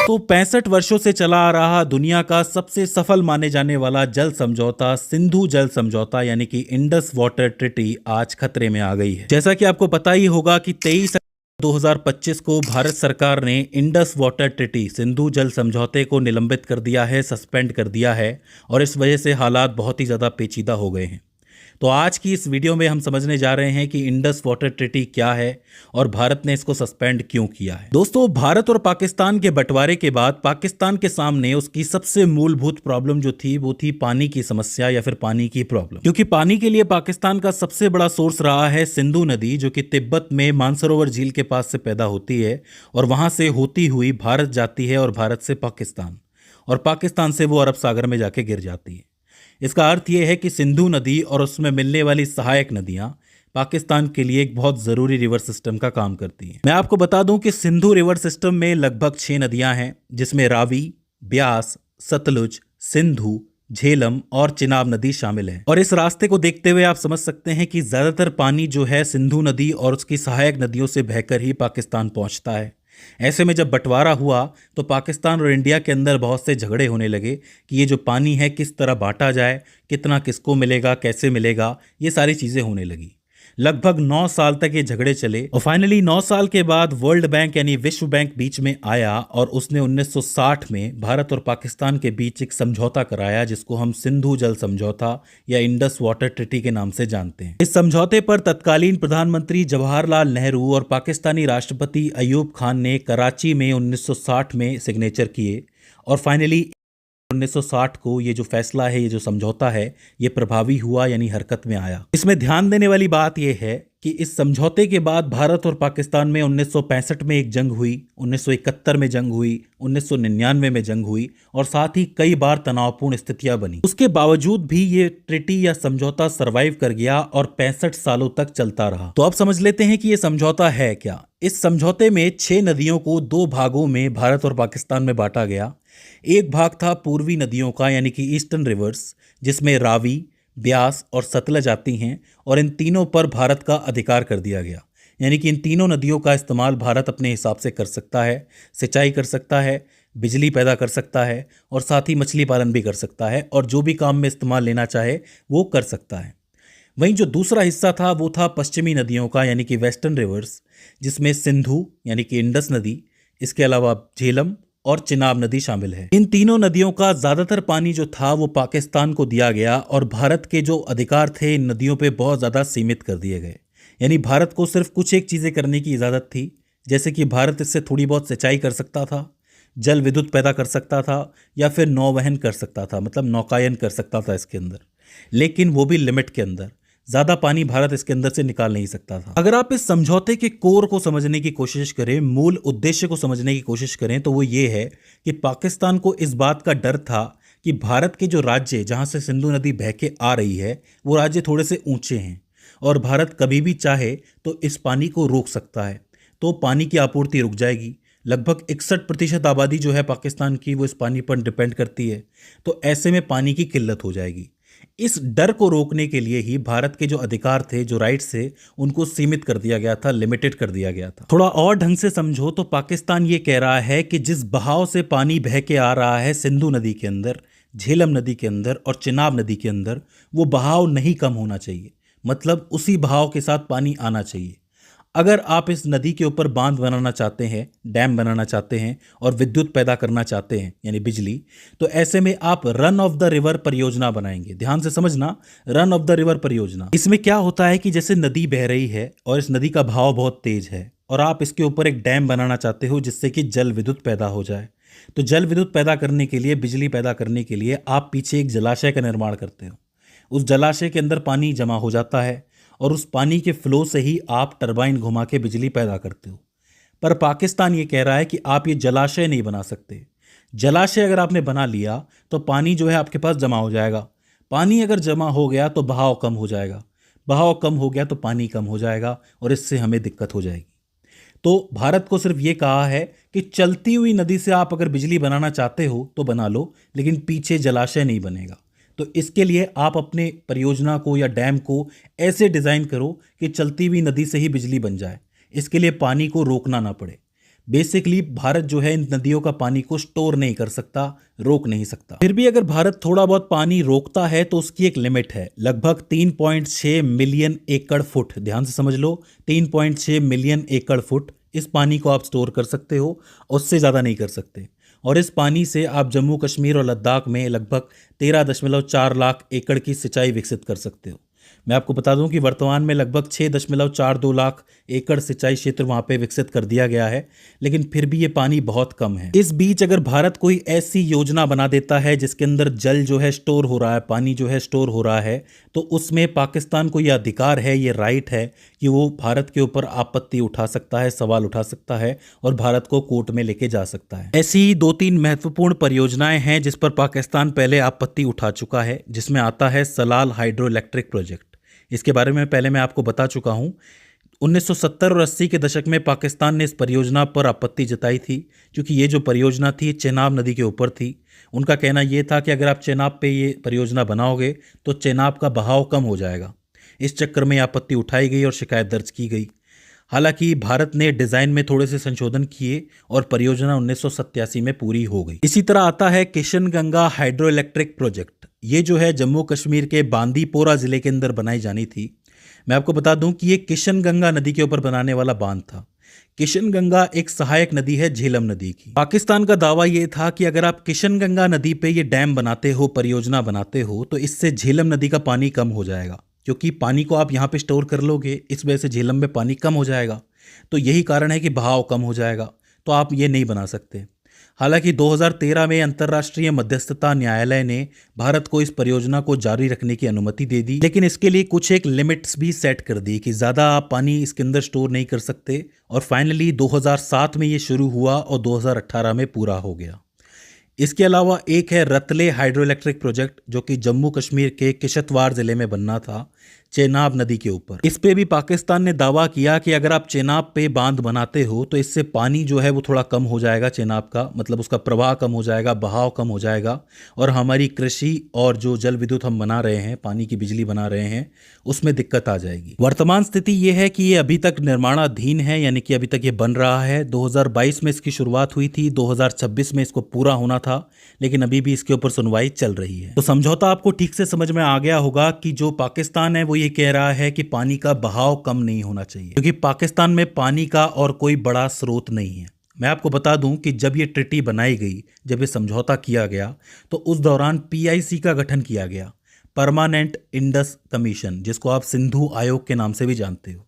तो 65 वर्षों से चला आ रहा दुनिया का सबसे सफल माने जाने वाला जल समझौता सिंधु जल समझौता यानी कि इंडस वाटर ट्रीटी आज खतरे में आ गई है। जैसा कि आपको पता ही होगा कि 23 अक्टूबर 2025 को भारत सरकार ने इंडस वाटर ट्रीटी सिंधु जल समझौते को निलंबित कर दिया है, सस्पेंड कर दिया है और इस वजह से हालात बहुत ही ज़्यादा पेचीदा हो गए हैं। तो आज की इस वीडियो में हम समझने जा रहे हैं कि इंडस वाटर ट्रीटी क्या है और भारत ने इसको सस्पेंड क्यों किया है। दोस्तों, भारत और पाकिस्तान के बंटवारे के बाद पाकिस्तान के सामने उसकी सबसे मूलभूत प्रॉब्लम जो थी वो थी पानी की समस्या या फिर पानी की प्रॉब्लम। क्योंकि पानी के लिए पाकिस्तान का सबसे बड़ा सोर्स रहा है सिंधु नदी, जो कि तिब्बत में मानसरोवर झील के पास से पैदा होती है और वहां से होती हुई भारत जाती है और भारत से पाकिस्तान, और पाकिस्तान से वो अरब सागर में जाके गिर जाती है। इसका अर्थ यह है कि सिंधु नदी और उसमें मिलने वाली सहायक नदियां पाकिस्तान के लिए एक बहुत ज़रूरी रिवर सिस्टम का काम करती हैं। मैं आपको बता दूं कि सिंधु रिवर सिस्टम में लगभग 6 नदियां हैं, जिसमें रावी, ब्यास, सतलुज, सिंधु, झेलम और चिनाब नदी शामिल है। और इस रास्ते को देखते हुए आप समझ सकते हैं कि ज़्यादातर पानी जो है सिंधु नदी और उसकी सहायक नदियों से बहकर ही पाकिस्तान पहुंचता है। ऐसे में जब बंटवारा हुआ तो पाकिस्तान और इंडिया के अंदर बहुत से झगड़े होने लगे कि ये जो पानी है किस तरह बांटा जाए, कितना किसको मिलेगा, कैसे मिलेगा, ये सारी चीज़ें होने लगी। लगभग 9 साल तक ये झगड़े चले और फाइनली 9 साल के बाद वर्ल्ड बैंक यानी विश्व बैंक बीच में आया और उसने 1960 में भारत और पाकिस्तान के बीच एक समझौता कराया, जिसको हम सिंधु जल समझौता या इंडस वाटर ट्रीटी के नाम से जानते हैं। इस समझौते पर तत्कालीन प्रधानमंत्री जवाहरलाल नेहरू और पाकिस्तानी राष्ट्रपति अयूब खान ने कराची में 1960 में सिग्नेचर किए और फाइनली 1960 को ये जो फैसला है, ये जो समझौता है, ये प्रभावी हुआ यानी हरकत में आया। इसमें ध्यान देने वाली बात यह है कि इस समझौते के बाद भारत और पाकिस्तान में 1965 में एक जंग हुई, 1971 में जंग हुई, 1999 में जंग हुई और साथ ही कई बार तनावपूर्ण स्थितियां बनी। उसके बावजूद भी ये ट्रीटी या समझौता सरवाइव कर गया और 65 सालों तक चलता रहा। तो अब समझ लेते हैं कि ये समझौता है क्या। इस समझौते में 6 नदियों को 2 भागों में भारत और पाकिस्तान में बांटा गया। एक भाग था पूर्वी नदियों का यानी कि ईस्टर्न रिवर्स, जिसमें रावी, ब्यास और सतलज आती हैं और इन तीनों पर भारत का अधिकार कर दिया गया। यानी कि इन तीनों नदियों का इस्तेमाल भारत अपने हिसाब से कर सकता है, सिंचाई कर सकता है, बिजली पैदा कर सकता है और साथ ही मछली पालन भी कर सकता है और जो भी काम में इस्तेमाल लेना चाहे वो कर सकता है। वहीं जो दूसरा हिस्सा था वो था पश्चिमी नदियों का यानी कि वेस्टर्न रिवर्स, जिसमें सिंधु यानी कि इंडस नदी, इसके अलावा झेलम और चिनाब नदी शामिल है। इन तीनों नदियों का ज्यादातर पानी जो था वो पाकिस्तान को दिया गया और भारत के जो अधिकार थे इन नदियों पे बहुत ज्यादा सीमित कर दिए गए। यानी भारत को सिर्फ कुछ एक चीजें करने की इजाजत थी, जैसे कि भारत इससे थोड़ी बहुत सिंचाई कर सकता था, जल विद्युत पैदा कर सकता था या फिर नौवहन कर सकता था, मतलब नौकायन कर सकता था इसके अंदर, लेकिन वो भी लिमिट के अंदर। ज्यादा पानी भारत इसके अंदर से निकाल नहीं सकता था। अगर आप इस समझौते के कोर को समझने की कोशिश करें, मूल उद्देश्य को समझने की कोशिश करें, तो वो ये है कि पाकिस्तान को इस बात का डर था कि भारत के जो राज्य जहां से सिंधु नदी बह के आ रही है वो राज्य थोड़े से ऊंचे हैं और भारत कभी भी चाहे तो इस पानी को रोक सकता है, तो पानी की आपूर्ति रुक जाएगी। लगभग 61% आबादी जो है पाकिस्तान की वो इस पानी पर डिपेंड करती है, तो ऐसे में पानी की किल्लत हो जाएगी। इस डर को रोकने के लिए ही भारत के जो अधिकार थे, जो राइट्स थे, उनको सीमित कर दिया गया था, लिमिटेड कर दिया गया था। थोड़ा और ढंग से समझो तो पाकिस्तान ये कह रहा है कि जिस बहाव से पानी बह के आ रहा है सिंधु नदी के अंदर, झेलम नदी के अंदर और चिनाब नदी के अंदर, वो बहाव नहीं कम होना चाहिए, मतलब उसी बहाव के साथ पानी आना चाहिए। अगर आप इस नदी के ऊपर बांध बनाना चाहते हैं, डैम बनाना चाहते हैं और विद्युत पैदा करना चाहते हैं यानी बिजली, तो ऐसे में आप रन ऑफ द रिवर परियोजना बनाएंगे। ध्यान से समझना, रन ऑफ द रिवर परियोजना। इसमें क्या होता है कि जैसे नदी बह रही है और इस नदी का बहाव बहुत तेज है और आप इसके ऊपर एक डैम बनाना चाहते हो जिससे कि जल विद्युत पैदा हो जाए, तो जल विद्युत पैदा करने के लिए, बिजली पैदा करने के लिए आप पीछे एक जलाशय का निर्माण करते हो। उस जलाशय के अंदर पानी जमा हो जाता है और उस पानी के फ्लो से ही आप टरबाइन घुमा के बिजली पैदा करते हो। पर पाकिस्तान ये कह रहा है कि आप ये जलाशय नहीं बना सकते। जलाशय अगर आपने बना लिया तो पानी जो है आपके पास जमा हो जाएगा। पानी अगर जमा हो गया तो बहाव कम हो जाएगा, बहाव कम हो गया तो पानी कम हो जाएगा और इससे हमें दिक्कत हो जाएगी। तो भारत को सिर्फ ये कहा है कि चलती हुई नदी से आप अगर बिजली बनाना चाहते हो तो बना लो, लेकिन पीछे जलाशय नहीं बनेगा। तो इसके लिए आप अपने परियोजना को या डैम को ऐसे डिज़ाइन करो कि चलती हुई नदी से ही बिजली बन जाए। इसके लिए पानी को रोकना ना पड़े। बेसिकली भारत जो है इन नदियों का पानी को स्टोर नहीं कर सकता, रोक नहीं सकता। फिर भी अगर भारत थोड़ा बहुत पानी रोकता है तो उसकी एक लिमिट है, लगभग 3.6 मिलियन एकड़ फुट। ध्यान से समझ लो, 3.6 मिलियन एकड़ फुट इस पानी को आप स्टोर कर सकते हो, उससे ज़्यादा नहीं कर सकते। और इस पानी से आप जम्मू कश्मीर और लद्दाख में लगभग 13.4 लाख एकड़ की सिंचाई विकसित कर सकते हो। मैं आपको बता दूं कि वर्तमान में लगभग 6.42 लाख एकड़ सिंचाई क्षेत्र वहां पे विकसित कर दिया गया है, लेकिन फिर भी ये पानी बहुत कम है। इस बीच अगर भारत कोई ऐसी योजना बना देता है जिसके अंदर जल जो है स्टोर हो रहा है, पानी जो है स्टोर हो रहा है, तो उसमें पाकिस्तान को ये अधिकार है, ये राइट है कि वो भारत के ऊपर आपत्ति उठा सकता है, सवाल उठा सकता है और भारत को कोर्ट में लेके जा सकता है। ऐसी ही 2-3 महत्वपूर्ण परियोजनाएं हैं जिस पर पाकिस्तान पहले आपत्ति उठा चुका है, जिसमें आता है सलाल हाइड्रो इलेक्ट्रिक प्रोजेक्ट। इसके बारे में पहले मैं आपको बता चुका हूं। 1970 और 80 के दशक में पाकिस्तान ने इस परियोजना पर आपत्ति जताई थी, क्योंकि ये जो परियोजना थी चेनाब नदी के ऊपर थी। उनका कहना ये था कि अगर आप चेनाब पे ये परियोजना बनाओगे तो चेनाब का बहाव कम हो जाएगा। इस चक्कर में आपत्ति उठाई गई और शिकायत दर्ज की गई। हालांकि भारत ने डिज़ाइन में थोड़े से संशोधन किए और परियोजना 1987 में पूरी हो गई। इसी तरह आता है किशनगंगा हाइड्रो इलेक्ट्रिक प्रोजेक्ट। ये जो है जम्मू कश्मीर के बांदीपोरा ज़िले के अंदर बनाई जानी थी। मैं आपको बता दूं कि ये किशनगंगा नदी के ऊपर बनाने वाला बांध था। किशनगंगा एक सहायक नदी है झेलम नदी की। पाकिस्तान का दावा ये था कि अगर आप किशनगंगा नदी पे ये डैम बनाते हो, परियोजना बनाते हो, तो इससे झेलम नदी का पानी कम हो जाएगा, क्योंकि पानी को आप यहाँ पे स्टोर कर लोगे, इस वजह से झेलम में पानी कम हो जाएगा। तो यही कारण है कि बहाव कम हो जाएगा, तो आप ये नहीं बना सकते। हालांकि 2013 में अंतर्राष्ट्रीय मध्यस्थता न्यायालय ने भारत को इस परियोजना को जारी रखने की अनुमति दे दी, लेकिन इसके लिए कुछ एक लिमिट्स भी सेट कर दी कि ज़्यादा आप पानी इसके अंदर स्टोर नहीं कर सकते। और फाइनली 2007 में ये शुरू हुआ और 2018 में पूरा हो गया। इसके अलावा एक है रतले हाइड्रो इलेक्ट्रिक प्रोजेक्ट, जो कि जम्मू कश्मीर के किश्तवाड़ ज़िले में बनना था, चेनाब नदी के ऊपर। इस पे भी पाकिस्तान ने दावा किया कि अगर आप चेनाब पे बांध बनाते हो तो इससे पानी जो है वो थोड़ा कम हो जाएगा, चेनाब का मतलब उसका प्रवाह कम हो जाएगा, बहाव कम हो जाएगा, और हमारी कृषि और जो जल विद्युत हम बना रहे हैं, पानी की बिजली बना रहे हैं, उसमें दिक्कत आ जाएगी। वर्तमान स्थिति ये है कि ये अभी तक निर्माणाधीन है, यानी कि अभी तक ये बन रहा है। 2022 में इसकी शुरुआत हुई थी, 2026 में इसको पूरा होना था, लेकिन अभी भी इसके ऊपर सुनवाई चल रही है। तो समझौता आपको ठीक से समझ में आ गया होगा कि जो पाकिस्तान है वो ये कह रहा है कि पानी का बहाव कम नहीं होना चाहिए, क्योंकि पाकिस्तान में पानी का और कोई बड़ा स्रोत नहीं है। मैं आपको बता दूं कि जब ये ट्रिटी बनाई गई, जब ये समझौता किया गया, तो उस दौरान पीआईसी का गठन किया गया, परमानेंट इंडस कमीशन, जिसको आप सिंधु आयोग के नाम से भी जानते हो।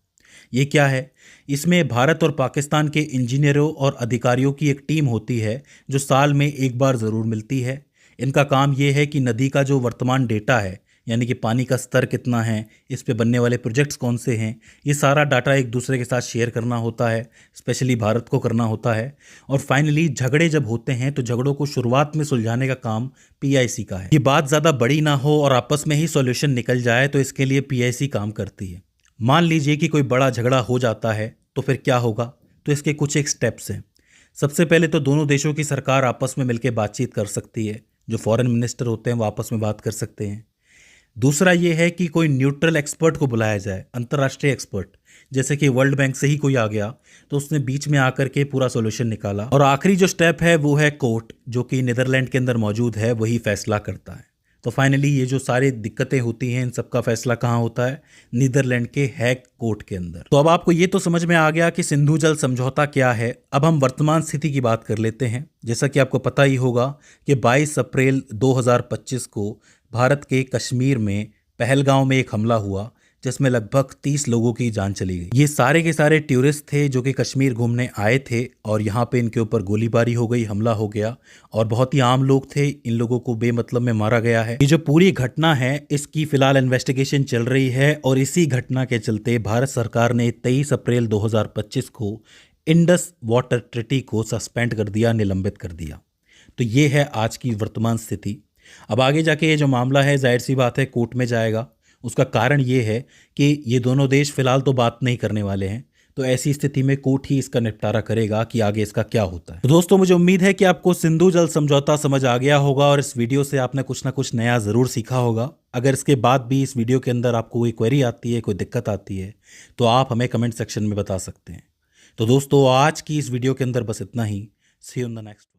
ये क्या है? इसमें भारत और पाकिस्तान के इंजीनियरों और अधिकारियों की एक टीम होती है जो साल में एक बार ज़रूर मिलती है। इनका काम ये है कि नदी का जो वर्तमान डेटा है, यानी कि पानी का स्तर कितना है, इस पे बनने वाले प्रोजेक्ट्स कौन से हैं, ये सारा डाटा एक दूसरे के साथ शेयर करना होता है, स्पेशली भारत को करना होता है। और फाइनली झगड़े जब होते हैं तो झगड़ों को शुरुआत में सुलझाने का काम पीआईसी का है। ये बात ज़्यादा बड़ी ना हो और आपस में ही सॉल्यूशन निकल जाए, तो इसके लिए पीआईसी काम करती है। मान लीजिए कि कोई बड़ा झगड़ा हो जाता है, तो फिर क्या होगा? तो इसके कुछ एक स्टेप्स हैं। सबसे पहले तो दोनों देशों की सरकार आपस में मिलकर बातचीत कर सकती है, जो फॉरेन मिनिस्टर होते हैं वो आपस में बात कर सकते हैं। दूसरा ये है कि कोई न्यूट्रल एक्सपर्ट को बुलाया जाए, अंतर्राष्ट्रीय एक्सपर्ट, जैसे कि वर्ल्ड बैंक से ही कोई आ गया तो उसने बीच में आकर के पूरा सॉल्यूशन निकाला। और आखिरी जो स्टेप है वो है कोर्ट, जो कि नीदरलैंड के अंदर मौजूद है, वही फैसला करता है। तो फाइनली ये जो सारी दिक्कतें होती हैं, इन सबका फैसला कहाँ होता है? नीदरलैंड के हैग कोर्ट के अंदर। तो अब आपको ये तो समझ में आ गया कि सिंधु जल समझौता क्या है। अब हम वर्तमान स्थिति की बात कर लेते हैं। जैसा कि आपको पता ही होगा कि 22 अप्रैल 2025 को भारत के कश्मीर में पहलगांव में एक हमला हुआ, जिसमें लगभग 30 लोगों की जान चली गई। ये सारे के सारे टूरिस्ट थे जो कि कश्मीर घूमने आए थे, और यहाँ पे इनके ऊपर गोलीबारी हो गई, हमला हो गया, और बहुत ही आम लोग थे, इन लोगों को बेमतलब में मारा गया है। ये जो पूरी घटना है, इसकी फिलहाल इन्वेस्टिगेशन चल रही है, और इसी घटना के चलते भारत सरकार ने 23 अप्रैल 2025 को इंडस वाटर ट्रिटी को सस्पेंड कर दिया, निलंबित कर दिया। तो ये है आज की वर्तमान स्थिति। अब आगे जाके ये जो मामला है, जाहिर सी बात है कोर्ट में जाएगा। उसका कारण ये है कि ये दोनों देश फिलहाल तो बात नहीं करने वाले हैं, तो ऐसी स्थिति में कोर्ट ही इसका निपटारा करेगा कि आगे इसका क्या होता है। तो दोस्तों, मुझे उम्मीद है कि आपको सिंधु जल समझौता समझ आ गया होगा, और इस वीडियो से आपने कुछ ना कुछ नया ज़रूर सीखा होगा। अगर इसके बाद भी इस वीडियो के अंदर आपको कोई क्वेरी आती है, कोई दिक्कत आती है, तो आप हमें कमेंट सेक्शन में बता सकते हैं। तो दोस्तों आज की इस वीडियो के अंदर बस इतना ही। सी यू इन द नेक्स्ट।